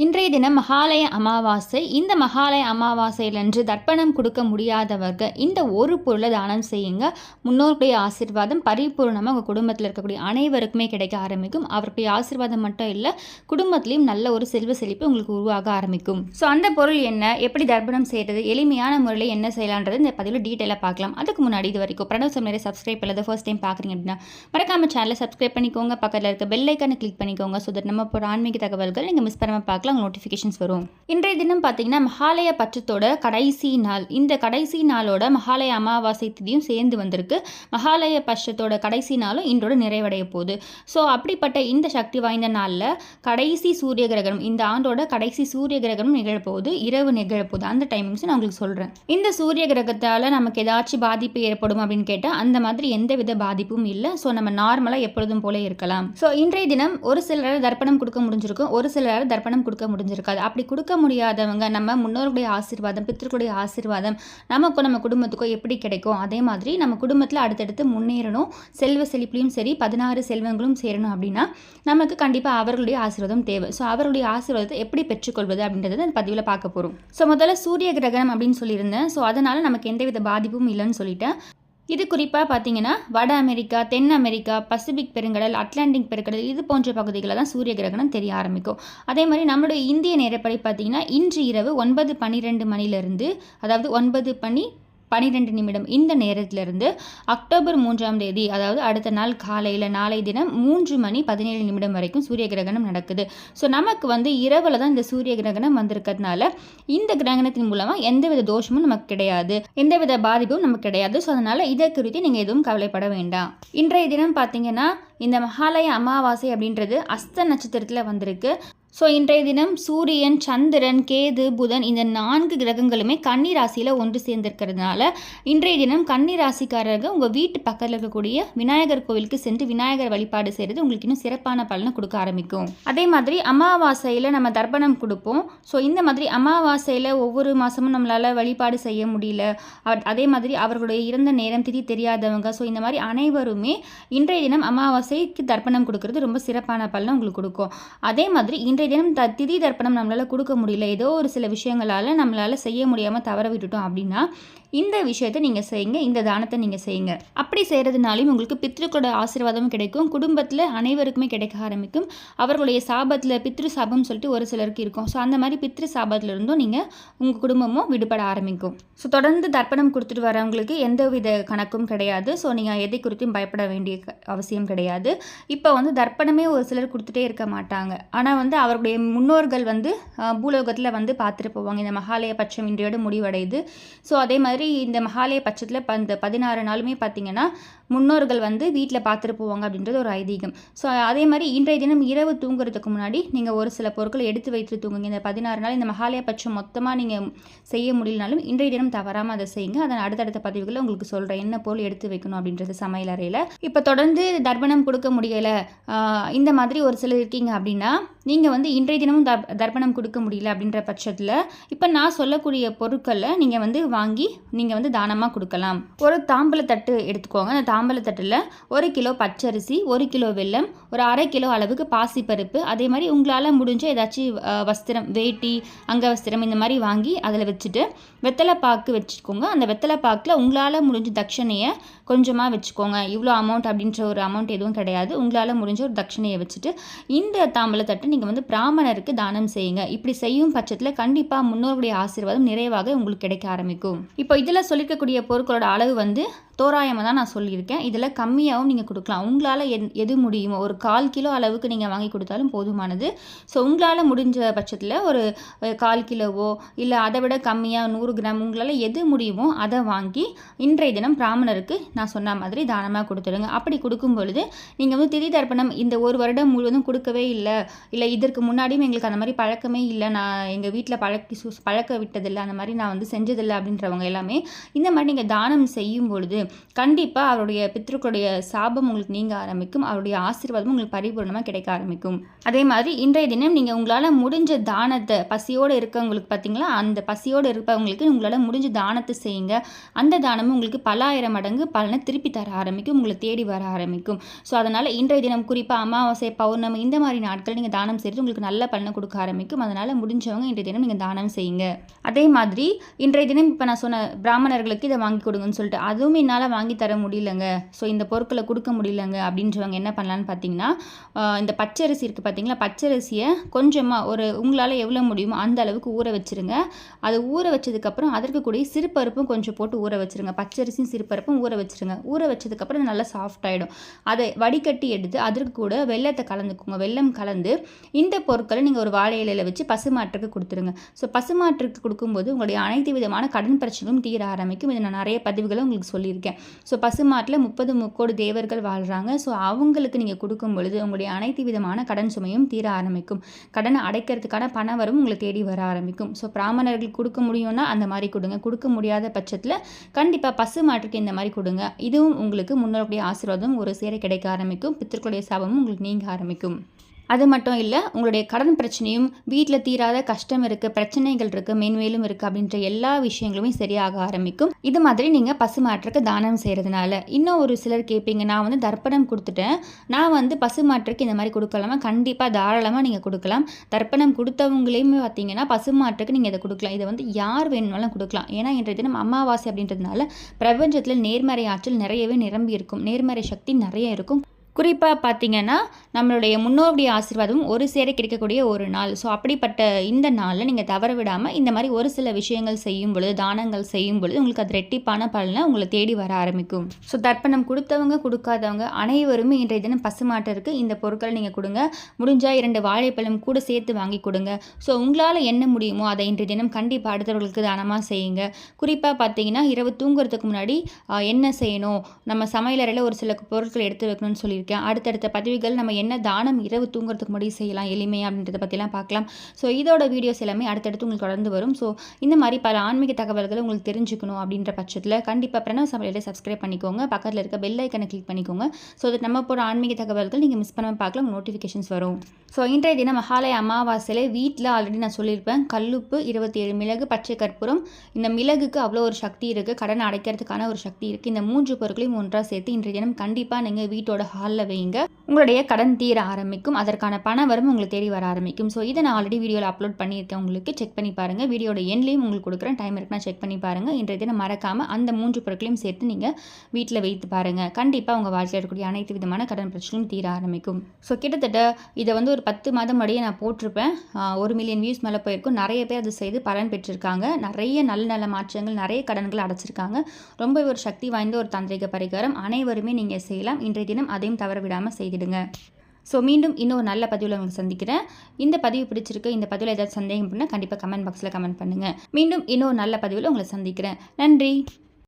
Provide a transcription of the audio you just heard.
இன்றைய தினம் மகாலய அமாவாசை. இந்த மகாலய அமாவாசையிலன்று தர்ப்பணம் கொடுக்க முடியாதவர்கள் இந்த ஒரு பொருளை தானம் செய்யுங்க. முன்னோருடைய ஆசீர்வாதம் பரிபூர்ணமாக உங்கள் குடும்பத்தில் இருக்கக்கூடிய அனைவருக்குமே கிடைக்க ஆரம்பிக்கும். அவருடைய ஆசீர்வாதம் மட்டும் இல்லை, குடும்பத்திலையும் நல்ல ஒரு செல்வ செழிப்பு உங்களுக்கு உருவாக ஆரம்பிக்கும். ஸோ அந்த பொருள் என்ன, எப்படி தர்ப்பணம் செய்கிறது, எளிமையான முறையில் என்ன செய்யலான்றது இந்த பதிவில் டீட்டெயிலாக பார்க்கலாம். அதுக்கு முன்னாடி இது வரைக்கும் பிரணவ் சமையலை சப்ஸ்கிரைப் பண்ணல ஃபர்ஸ்ட் டைம் பார்க்குறீங்க அப்படின்னா மறக்காம சேனலை சப்ஸ்கிரைப் பண்ணிக்கோங்க. பக்கத்தில் இருக்க பெல் ஐக்கானை கிளிக் பண்ணிக்கோங்க. ஸோ தட் நம்ம போகிற ஆன்மீக தகவல்கள் நீங்கள் மிஸ் பண்ணாமல் பார்க்கலாம், நோட்டிஃபிகேஷன்ஸ் வரும். இன்றைய தினம் பார்த்தீங்கன்னா மகாலய பட்சத்தோட கடைசி நாள். இந்த கடைசி நாளோட மகாலய அமாவாசை திதியும் சேர்ந்து வந்திருக்கு. மகாலய பட்சத்தோட கடைசி நாளும் இன்றோட நிறைவடைய போகுது. ஸோ அப்படிப்பட்ட இந்த சக்தி வாய்ந்த நாளில் கடைசி சூரிய கிரகணம், இந்த ஆண்டோட கடைசி சூரிய கிரகணம் நிகழப்போகுது, இரவு நிகழப்போகுது. அந்த டைமிங்ஸ் நான் உங்களுக்கு சொல்கிறேன். இந்த சூரிய கிரகத்தால் நமக்கு ஏதாச்சும் பாதிப்பு ஏற்படும் அப்படின்னு கேட்டால் அந்த மாதிரி எந்த வித பாதிப்பும் இல்லை. ஸோ நம்ம நார்மலாக எப்பொழுதும் போல இருக்கலாம். ஸோ இன்றைய தினம் ஒரு சிலர் தர்ப்பணம் கொடுக்க முடிஞ்சிருக்கும், ஒரு சிலர் தர்ப்பணம் கொடுக்க முடிஞ்சிருக்காது. அப்படி கொடுக்க முடியாதவங்க நம்ம முன்னோருடைய ஆசீர்வாதம், பித்ருக்களுடைய ஆசீர்வாதம் நமக்கும் நம்ம குடும்பத்துக்கும் எப்படி கிடைக்கும், அதே மாதிரி நம்ம குடும்பத்தில் அடுத்தடுத்து முன்னேறணும், செல்வ செழிப்புலையும் சரி 16 செல்வங்களும் சேரணும் அப்படின்னா நமக்கு கண்டிப்பாக அவர்களுடைய ஆசீர்வாதம் தேவை. ஸோ அவருடைய ஆசீர்வாதத்தை எப்படி பெற்றுக்கொள்வது அப்படின்றத அந்த பதிவில் பார்க்க போகிறோம். ஸோ முதல்ல சூரிய கிரகணம் அப்படின்னு சொல்லியிருந்தேன். ஸோ அதனால் நமக்கு எந்தவித பாதிப்பும் இல்லைன்னு சொல்லிட்டேன். இது குறிப்பாக பார்த்தீங்கன்னா வட அமெரிக்கா, தென் அமெரிக்கா, பசிபிக் பெருங்கடல், அட்லாண்டிக் பெருங்கடல் இது போன்ற பகுதிகளில் தான் சூரிய கிரகணம் தெரிய ஆரம்பிக்கும். அதே மாதிரி நம்மளுடைய இந்திய நேரப்படி பார்த்தீங்கன்னா இன்று இரவு 9:12 மணிலிருந்து, அதாவது 9:12 இந்த நேரத்திலிருந்து அக்டோபர் 3ஆம் தேதி, அதாவது அடுத்த நாள் காலையில் நாளை தினம் 3:17 வரைக்கும் சூரிய கிரகணம் நடக்குது. ஸோ நமக்கு இரவில் தான் இந்த சூரிய கிரகணம் வந்திருக்கிறதுனால இந்த கிரகணத்தின் மூலமாக எந்தவித தோஷமும் நமக்கு கிடையாது, எந்தவித பாதிப்பும் நமக்கு கிடையாது. ஸோ அதனால் இதை குறித்து நீங்கள் எதுவும் கவலைப்பட வேண்டாம். இன்றைய தினம் பார்த்தீங்கன்னா இந்த மகாலய அமாவாசை அப்படின்றது அஸ்த நட்சத்திரத்தில் வந்திருக்கு. ஸோ இன்றைய தினம் சூரியன், சந்திரன், கேது, புதன் இந்த 4 கிரகங்களுமே கன்னி ராசியில் ஒன்று சேர்ந்திருக்கிறதுனால இன்றைய தினம் கன்னி ராசிக்காரர்கள் உங்கள் வீட்டு பக்கத்தில் இருக்கக்கூடிய விநாயகர் கோவிலுக்கு சென்று விநாயகர் வழிபாடு செய்கிறது உங்களுக்கு இன்னும் சிறப்பான பலனை கொடுக்க ஆரம்பிக்கும். அதே மாதிரி அமாவாசையில் நம்ம தர்ப்பணம் கொடுப்போம். ஸோ இந்த மாதிரி அமாவாசையில் ஒவ்வொரு மாதமும் நம்மளால் வழிபாடு செய்ய முடியல, அதே மாதிரி அவர்களுடைய இறந்த நேரம் திதி தெரியாதவங்க, ஸோ இந்த மாதிரி அனைவருமே இன்றைய தினம் அமாவாசைக்கு தர்ப்பணம் கொடுக்கறது ரொம்ப சிறப்பான பலனை உங்களுக்கு கொடுக்கும். அதே மாதிரி இன்றைய தினம் திதி தர்ப்பணம் நம்மளால் கொடுக்க முடியல, ஏதோ ஒரு சில விஷயங்களால் நம்மளால் செய்ய முடியாமல் தவற விட்டுட்டோம் அப்படின்னா இந்த விஷயத்தை நீங்கள் செய்யுங்க, இந்த தானத்தை நீங்கள் செய்யுங்க. அப்படி செய்கிறதுனாலையும் உங்களுக்கு பித்ருக்களோட ஆசீர்வாதமும் கிடைக்கும், குடும்பத்தில் அனைவருக்குமே கிடைக்க ஆரம்பிக்கும். அவர்களுடைய சாபத்தில் பித்ரு சாபம் சொல்லிட்டு ஒரு சிலருக்கு இருக்கும். ஸோ அந்த மாதிரி பித்ரு சாபத்திலிருந்தும் நீங்கள் உங்கள் குடும்பமும் விடுபட ஆரம்பிக்கும். ஸோ தொடர்ந்து தர்ப்பணம் கொடுத்துட்டு வரவங்களுக்கு எந்தவித கணக்கும் கிடையாது. ஸோ நீங்கள் எதை குறித்தும் பயப்பட வேண்டிய அவசியம் கிடையாது. இப்போ தர்ப்பணமே ஒரு சிலர் கொடுத்துட்டே இருக்க மாட்டாங்க. ஆனால் அவருடைய முன்னோர்கள் பூலோகத்தில் பார்த்துட்டு போவாங்க. இந்த மகாலய பட்சம் இன்றையோடு முடிவடையுது. ஸோ அதே மாதிரி இந்த மகாலய பட்சத்தில் இந்த 16 நாளுமே பார்த்தீங்கன்னா முன்னோர்கள் வீட்டில் பார்த்துட்டு போவாங்க அப்படின்றது ஒரு ஐதீகம். ஸோ அதே மாதிரி இன்றைய தினம் இரவு தூங்குறதுக்கு முன்னாடி நீங்கள் ஒரு சில பொருட்களை எடுத்து வைத்து தூங்குங்க. இந்த 16 நாள் இந்த மகாலய பட்சம் மொத்தமாக நீங்கள் செய்ய முடியலனாலும் இன்றைய தினம் தவறாமல் அதை செய்யுங்க. அதை அடுத்தடுத்த பதிவுகளில் உங்களுக்கு சொல்கிறேன் என்ன பொருள் எடுத்து வைக்கணும் அப்படின்றது சமையல் அறையில். இப்போ தொடர்ந்து தர்ப்பணம் கொடுக்க முடியலை, இந்த மாதிரி ஒரு சிலர் இருக்கீங்க அப்படின்னா நீங்கள் இன்றைய தினமும் தர்ப்பணம் கொடுக்க முடியல அப்படின்ற பட்சத்தில் இப்போ நான் சொல்லக்கூடிய பொருட்களை நீங்கள் வாங்கி நீங்கள் தானமாக கொடுக்கலாம். ஒரு தாம்பூலத்தட்டு எடுத்துக்கோங்க. அந்த தாம்பூலத்தட்டில் 1 கிலோ பச்சரிசி, 1 கிலோ வெல்லம், ஒரு 1/2 கிலோ அளவுக்கு பாசிப்பருப்பு, அதே மாதிரி உங்களால் முடிஞ்ச ஏதாச்சும் வஸ்திரம், வேட்டி, அங்கவஸ்திரம் இந்த மாதிரி வாங்கி அதில் வச்சுட்டு வெத்தலைப்பாக்கு வச்சுக்கோங்க. அந்த வெத்தலைப்பாக்கில் உங்களால் முடிஞ்ச தட்சணையை கொஞ்சமாக வச்சுக்கோங்க. இவ்வளோ அமௌண்ட் அப்படின்ற ஒரு அமௌண்ட் எதுவும் கிடையாது. உங்களால் முடிஞ்ச ஒரு தட்சணையை வச்சுட்டு இந்த தாம்பூலத்தட்டை நீங்கள் பிராமணருக்கு தானம் செய்யுங்க. இப்படி செய்யும் பட்சத்தில் கண்டிப்பாக முன்னோருடைய ஆசீர்வாதம் நிறைவாக உங்களுக்கு கிடைக்க ஆரம்பிக்கும். இப்போ இதில் சொல்லியிருக்கக்கூடிய பொருட்களோட அளவு தோராயமாக தான் நான் சொல்லியிருக்கேன். இதில் கம்மியாகவும் நீங்கள் கொடுக்கலாம். உங்களால் எது முடியுமோ ஒரு 1/4 கிலோ அளவுக்கு நீங்கள் வாங்கி கொடுத்தாலும் போதுமானது. ஸோ உங்களால் முடிஞ்ச பட்சத்தில் ஒரு 1/4 கிலோவோ இல்லை அதை விட கம்மியாக 100 கிராம் உங்களால் எது முடியுமோ அதை வாங்கி இன்றைய தினம் பிராமணருக்கு நான் சொன்ன மாதிரி தானமாக கொடுத்துடுங்க. அப்படி கொடுக்கும் பொழுது நீங்கள் திதி தர்ப்பணம் இந்த ஒரு வருடம் முழுவதும் கொடுக்கவே இல்லை, இதற்கு முன்னாடியும் எங்களுக்கு அந்த மாதிரி பழக்கமே இல்லை, நான் எங்கள் வீட்டில் பழக்க விட்டதில்லை, அந்த மாதிரி நான் செஞ்சதில்லை அப்படின்றவங்க எல்லாமே இந்த மாதிரி நீங்கள் தானம் செய்யும் பொழுது கண்டிப்பாக அவருடைய பித்ருக்களுடைய சாபம் உங்களுக்கு நீங்க ஆரம்பிக்கும், அவருடைய ஆசீர்வாதம் உங்களுக்கு பரிபூர்ணமாக கிடைக்க ஆரம்பிக்கும். அதே மாதிரி இன்றைய தினம் நீங்கள் உங்களால் முடிஞ்ச தானத்தை, பசியோடு இருக்கவங்களுக்கு பார்த்தீங்களா, அந்த பசியோடு இருப்பவங்களுக்கு உங்களால் முடிஞ்ச தானத்தை செய்யுங்க. அந்த தானமும் உங்களுக்கு பல ஆயிரம் மடங்கு பலனை பலனை திருப்பி தர ஆரம்பிக்கும், உங்களை தேடி வர ஆரம்பிக்கும். ஸோ அதனால் இன்றைய தினம் குறிப்பாக அமாவாசை, பௌர்ணமி இந்த மாதிரி நாட்கள் நீங்கள் தானம் செய்கிறது உங்களுக்கு நல்ல பலனை கொடுக்க ஆரம்பிக்கும். அதனால் முடிஞ்சவங்க இன்றைய தினம் நீங்கள் தானம் செய்யுங்க. அதே மாதிரி இன்றைய தினம் இப்போ நான் சொன்ன பிராமணர்களுக்கு இதை வாங்கி கொடுங்கன்னு சொல்லிட்டு அதுவும் என்னால் வாங்கி தர முடியலங்க, ஸோ இந்த பொருட்களை கொடுக்க முடியலங்க அப்படின்றவங்க என்ன பண்ணலான்னு பார்த்தீங்கன்னா, இந்த பச்சரிசி இருக்குது பார்த்தீங்களா, பச்சரிசியை கொஞ்சமாக ஒரு உங்களால் எவ்வளோ முடியுமோ அந்த அளவுக்கு ஊற வச்சுருங்க. அது ஊற வச்சதுக்கப்புறம் அதற்கு கூட சிறுபருப்பும் கொஞ்சம் போட்டு ஊற வச்சுருங்க. பச்சரிசியும் சிறுபருப்பும் ஊற வச்சுருங்க. ஊற வச்சதுக்கப்புறம் நல்லா சாஃப்ட் ஆகிடும். அதை வடிகட்டி எடுத்து அதற்கு கூட வெல்லத்தை கலந்துக்குங்க. வெல்லம் கலந்து இந்த பொருட்களை நீங்கள் ஒரு வாழை இலையில் வச்சு பசுமாட்டுக்கு கொடுத்துருங்க. ஸோ பசுமாட்டுக்கு கொடுக்கும்போது உங்களுடைய அனைத்து விதமான கடன் பிரச்சனையும் தீர ஆரம்பிக்கும். இதை நான் நிறைய பதிவுகளை உங்களுக்கு சொல்லியிருக்கேன். ஸோ பசுமாட்டில் 30 முக்கோடி தேவர்கள் வாழ்கிறாங்க. ஸோ அவங்களுக்கு நீங்கள் கொடுக்கும் பொழுது உங்களுடைய அனைத்து விதமான கடன் சுமையும் தீர ஆரம்பிக்கும். கடனை அடைக்கிறதுக்கான பணம் வரும் உங்களை தேடி வர ஆரம்பிக்கும். ஸோ பிராமணர்களுக்கு கொடுக்க முடியும்னா அந்த மாதிரி கொடுங்க. கொடுக்க முடியாத பட்சத்தில் கண்டிப்பாக பசுமாட்டுக்கு இந்த மாதிரி கொடுங்க. இதுவும் உங்களுக்கு முன்னோருடைய ஆசீர்வாதம் ஒரு சேர கிடைக்க ஆரம்பிக்கும். பித்திருக்களுடைய சாபமும் உங்களுக்கு நீங்க ஆரம்பிக்கும். அது மட்டும் இல்லை, உங்களுடைய கடன் பிரச்சனையும் வீட்டில் தீராத கஷ்டம் இருக்குது, பிரச்சனைகள் இருக்குது, மேன்மேலும் இருக்குது அப்படின்ற எல்லா விஷயங்களுமே சரியாக ஆரம்பிக்கும். இது மாதிரி நீங்கள் பசுமாட்டுக்கு தானம் செய்கிறதுனால. இன்னும் ஒரு சிலர் கேட்பீங்க, நான் தர்ப்பணம் கொடுத்துட்டேன், நான் பசுமாட்டுக்கு இந்த மாதிரி கொடுக்கலாமா? கண்டிப்பாக தாராளமாக நீங்கள் கொடுக்கலாம். தர்ப்பணம் கொடுத்தவங்களையுமே பார்த்தீங்கன்னா பசுமாட்டுக்கு நீங்கள் இதை கொடுக்கலாம். இதை யார் வேணும்னாலும் கொடுக்கலாம். ஏன்னா இன்றைய தினம் அமாவாசை அப்படின்றதுனால பிரபஞ்சத்தில் நேர்மறை ஆற்றல் நிறையவே நிரம்பி இருக்கும், நேர்மறை சக்தி நிறைய இருக்கும். குறிப்பாக பார்த்தீங்கன்னா நம்மளுடைய முன்னோருடைய ஆசீர்வாதம் ஒரு சேர கிடைக்கக்கூடிய ஒரு நாள். ஸோ அப்படிப்பட்ட இந்த நாளில் நீங்கள் தவற விடாமல் இந்த மாதிரி ஒரு சில விஷயங்கள் செய்யும் பொழுது, தானங்கள் செய்யும் பொழுது உங்களுக்கு அது ரெட்டிப்பான பலனை உங்களை தேடி வர ஆரம்பிக்கும். ஸோ தர்ப்பணம் கொடுத்தவங்க கொடுக்காதவங்க அனைவருமே இன்றைய தினம் பசுமாட்டிற்கு இந்த பொருட்களை நீங்கள் கொடுங்க. முடிஞ்சால் 2 வாழைப்பழம் கூட சேர்த்து வாங்கி கொடுங்க. ஸோ உங்களால் என்ன முடியுமோ அதை இன்றைய தினம் கண்டிப்பாக அடுத்தவர்களுக்கு தானமாக செய்யுங்க. குறிப்பாக பார்த்தீங்கன்னா இரவு தூங்குறதுக்கு முன்னாடி என்ன செய்யணும், நம்ம சமையலறையில் ஒரு சில பொருட்கள் எடுத்து வைக்கணும்னு சொல்லியிருக்கேன். அடுத்தடுத்த பதிவுகள் நம்ம என்ன தானம் இரவு தூங்குறதுக்கு முன்னாடி செய்யலாம் எளிமையாக அப்படின்றத பற்றிலாம் பார்க்கலாம். ஸோ இதோட வீடியோஸ் எல்லாமே அடுத்தடுத்து உங்களுக்கு தொடர்ந்து வரும். ஸோ இந்த மாதிரி பல ஆன்மீக தகவல்களை உங்களுக்கு தெரிஞ்சுக்கணும் அப்படின்ற பட்சத்தில் கண்டிப்பாக பிரணவ சமையலை சப்ஸ்கிரைப் பண்ணிக்கோங்க. பக்கத்தில் இருக்க பெல் ஐக்கனை கிளிக் பண்ணிக்கோங்க. ஸோ அது நம்ம போகிற ஆன்மீக தகவல்கள் நீங்கள் மிஸ் பண்ணாமல் பார்க்கலாம், நோட்டிஃபிகேஷன்ஸ் வரும். ஸோ இன்றைய தினம் மகாலய அமாவாசையில் வீட்டில் ஆல்ரெடி நான் சொல்லியிருப்பேன், கல்லுப்பு, 27 மிளகு, பச்சை கற்பூரம். இந்த மிளகுக்கு அவ்வளோ ஒரு சக்தி இருக்குது, கடனை அடைக்கிறதுக்கான ஒரு சக்தி இருக்குது. இந்த 3 பொருட்களையும் ஒன்றாக சேர்த்து இன்றைய தினம் கண்டிப்பாக நீங்கள் வீட்டோட ஹாலில் வைங்க. உங்களுடைய கடன் தீர ஆரம்பிக்கும், அதற்கான பண வரும் உங்களுக்கு தேடி வர ஆரம்பிக்கும். ஸோ இதை நான் ஆல்ரெடி வீடியோவில் அப்லோட் பண்ணியிருக்கேன், உங்களுக்கு செக் பண்ணி பாருங்கள். வீடியோட எண்ட்லையும் உங்களுக்கு கொடுக்குறேன், டைம் இருக்குன்னா செக் பண்ணி பாருங்கள். இன்றைய தினம் மறக்காமல் அந்த 3 பொருட்களையும் சேர்த்து நீங்கள் வீட்டில் வைத்து பாருங்கள். கண்டிப்பாக உங்கள் வாழ்க்கையில் இருக்கக்கூடிய அனைத்து விதமான கடன் பிரச்சனையும் தீர ஆரம்பிக்கும். ஸோ கிட்டத்தட்ட இதை ஒரு 10 மாதம் முன்னாடியே நான் போட்டிருப்பேன். 1 மில்லியன் வியூஸ் மேலே போயிருக்கும். நிறைய பேர் அதை செய்து பலன் பெற்றிருக்காங்க. நிறைய நல்ல நல்ல மாற்றங்கள், நிறைய கடன்கள் அடைச்சிருக்காங்க. ரொம்ப ஒரு சக்தி வாய்ந்த ஒரு தாந்திரிக பரிகாரம். அனைவருமே நீங்கள் செய்யலாம். இன்றைய தினம் அதையும் தவற விடாமல் செய்திடுங்க. ஸோ மீண்டும் இன்னொரு நல்ல பதிவில் உங்களுக்கு சந்திக்கிறேன். இந்த பதிவு பிடிச்சிருக்கு, இந்த பதிவில் ஏதாவது சந்தேகம் பண்ணால் கண்டிப்பாக கமெண்ட் பாக்ஸில் கமெண்ட் பண்ணுங்கள். மீண்டும் இன்னொரு நல்ல பதிவில் உங்களை சந்திக்கிறேன். நன்றி.